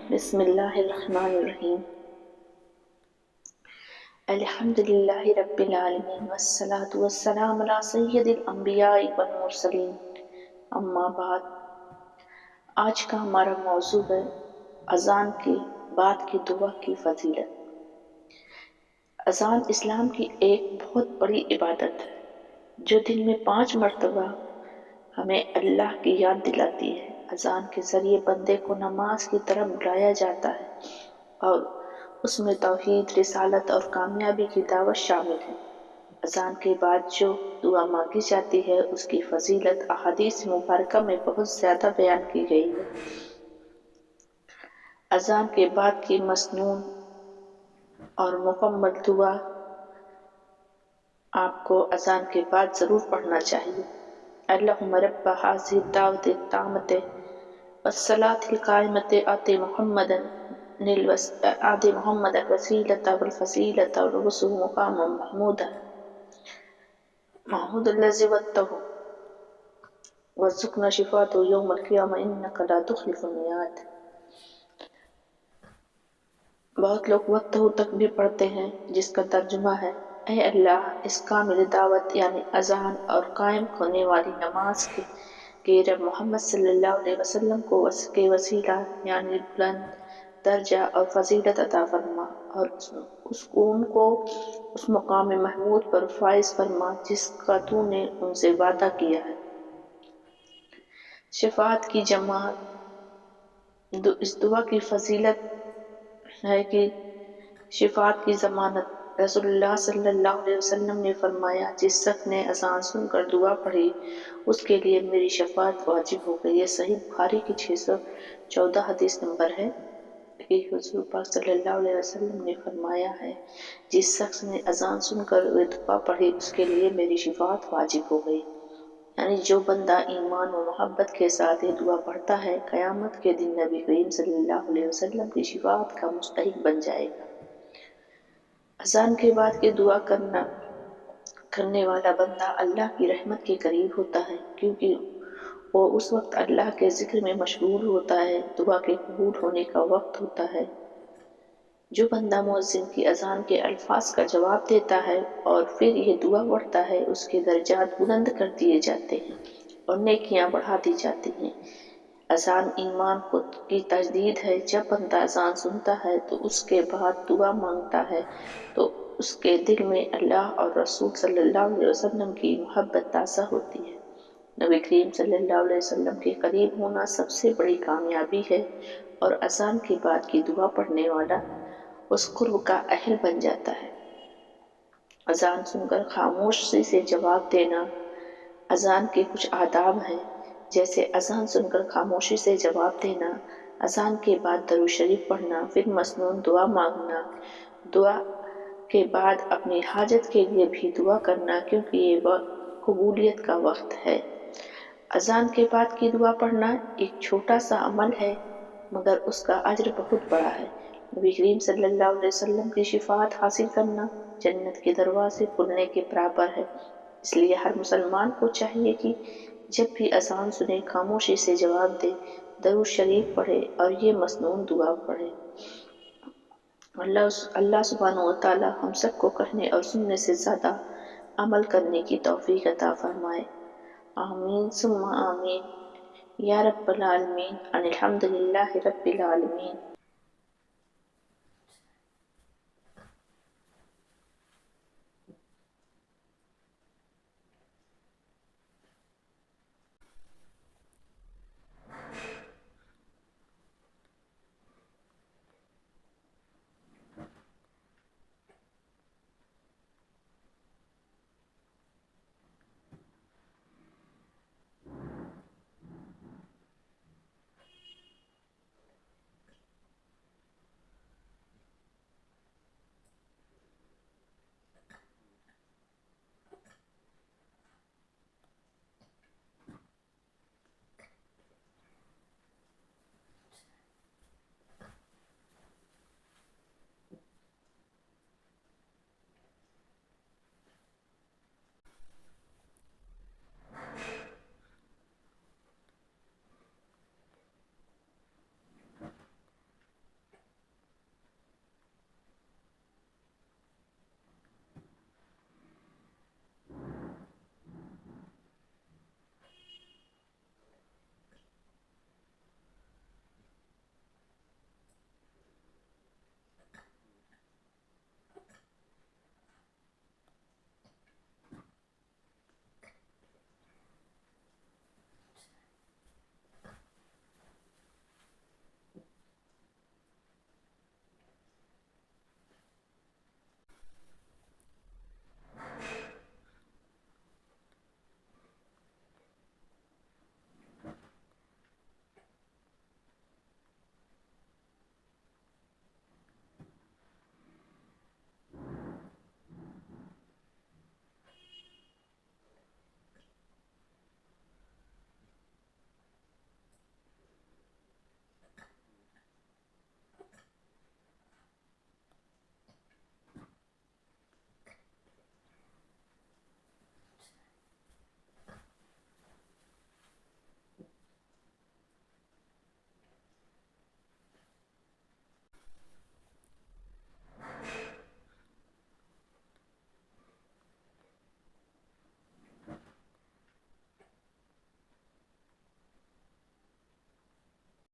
بسم اللہ الرحمن الرحیم۔ الحمد للہ رب العالمین والصلاة والسلام علی سید الانبیاء والمرسلین، اما بعد۔ آج کا ہمارا موضوع ہے اذان کے بعد کی دعا کی فضیلت۔ اذان اسلام کی ایک بہت بڑی عبادت ہے جو دن میں 5 مرتبہ ہمیں اللہ کی یاد دلاتی ہے۔ اذان کے ذریعے بندے کو نماز کی طرف بلایا جاتا ہے اور اس میں توحید، رسالت اور کامیابی کی دعوت شامل ہے۔ اذان کے بعد جو دعا مانگی جاتی ہے اس کی فضیلت احادیث مبارکہ میں بہت زیادہ بیان کی گئی ہے۔ اذان کے بعد کی مسنون اور مکمل دعا آپ کو اذان کے بعد ضرور پڑھنا چاہیے۔ اللہم رب ھذہ الدعوۃ التامۃ والصلاۃ القائمۃ آت محمدا الوسیلۃ والفضیلۃ وابعثہ مقاما محمودا الذی وعدتہ وارزقنا شفاعتہ یوم القیامہ انک لا تخلف المیعاد۔ بہت لوگ وقتہ تک بھی پڑھتے ہیں جس کا ترجمہ ہے: اے اللہ، اس کامل دعوت یعنی اذان اور قائم ہونے والی نماز کے رب محمد صلی اللہ علیہ وسلم کے وسیلہ یعنی بلند درجہ اور فضیلت عطا فرما اور ان کو اس مقام محمود پر فائز فرما جس کا تو نے ان سے وعدہ کیا ہے۔ شفاعت کی جماعت۔ اس دعا کی فضیلت ہے کہ شفاعت کی ضمانت۔ رسول اللہ صلی اللہ علیہ وسلم نے فرمایا: جس شخص نے اذان سن کر دعا پڑھی اس کے لیے میری شفاعت واجب ہو گئی۔ یہ صحیح بخاری کی 614 حدیث نمبر ہے کہ حضور پاک صلی اللہ علیہ وسلم نے فرمایا ہے: جس شخص نے اذان سن کر دعا پڑھی اس کے لیے میری شفاعت واجب ہو گئی۔ یعنی جو بندہ ایمان و محبت کے ساتھ یہ دعا پڑھتا ہے قیامت کے دن نبی کریم صلی اللہ علیہ وسلم کی شفاعت کا مستحق بن جائے گا۔ اذان کے بعد کی دعا کرنے والا بندہ اللہ کی رحمت کے قریب ہوتا ہے کیونکہ وہ اس وقت اللہ کے ذکر میں مشغول ہوتا ہے۔ دعا کے قبول ہونے کا وقت ہوتا ہے۔ جو بندہ مؤذن کی اذان کے الفاظ کا جواب دیتا ہے اور پھر یہ دعا پڑھتا ہے اس کے درجات بلند کر دیے جاتے ہیں اور نیکیاں بڑھا دی جاتی ہیں۔ اذان ایمان کی تجدید ہے۔ جب بندہ اذان سنتا ہے تو اس کے بعد دعا مانگتا ہے تو اس کے دل میں اللہ اور رسول صلی اللہ علیہ وسلم کی محبت تازہ ہوتی ہے۔ نبی کریم صلی اللہ علیہ وسلم کے قریب ہونا سب سے بڑی کامیابی ہے اور اذان کے بعد کی دعا پڑھنے والا اس قرب کا اہل بن جاتا ہے۔ اذان سن کر خاموشی سے جواب دینا۔ اذان کے کچھ آداب ہیں جیسے اذان سن کر خاموشی سے جواب دینا، اذان کے بعد درود شریف پڑھنا، پھر مسنون دعا مانگنا، دعا کے بعد اپنی حاجت کے لیے بھی دعا کرنا کیونکہ یہ وقت قبولیت کا وقت ہے۔ اذان کے بعد کی دعا پڑھنا ایک چھوٹا سا عمل ہے مگر اس کا اجر بہت بڑا ہے۔ نبی کریم صلی اللہ علیہ وسلم کی شفاعت حاصل کرنا جنت کے دروازے کھلنے کے برابر ہے۔ اس لیے ہر مسلمان کو چاہیے کہ جب بھی اذان سنے خاموشی سے جواب دے، درود شریف پڑھے اور یہ مسنون دعا پڑھے۔ اللہ سبحانہ وتعالی ہم سب کو کہنے اور سننے سے زیادہ عمل کرنے کی توفیق عطا فرمائے۔ آمین ثم آمین۔ یا رب العالمین۔ الحمد للہ رب العالمین۔